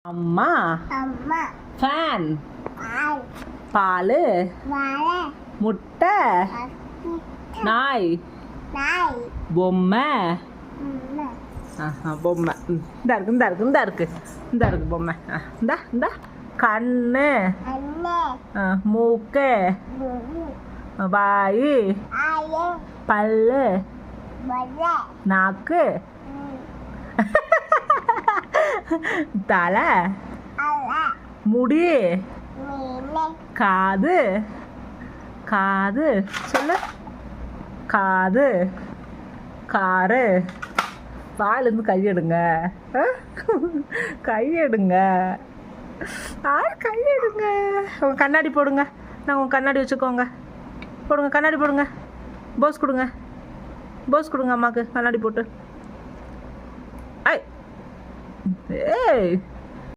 அம்மா ஃபேன் பால் முட்டை நாய் பொம்மை பொம்மை இந்த இருக்கு பொம்மை இந்த கண்ணு மூக்கு வாய் பல்லு நாக்கு தலை முடி காது காது சொல்லு காது காரு வாயிலிருந்து கையெடுங்க கையெடுங்க கையெடுங்க உங்கள் கண்ணாடி போடுங்க நான் உங்கள் கண்ணாடி வச்சுக்கோங்க போடுங்க கண்ணாடி போடுங்க போஸ் கொடுங்க அம்மாவுக்கு கண்ணாடி போட்டு ஏய்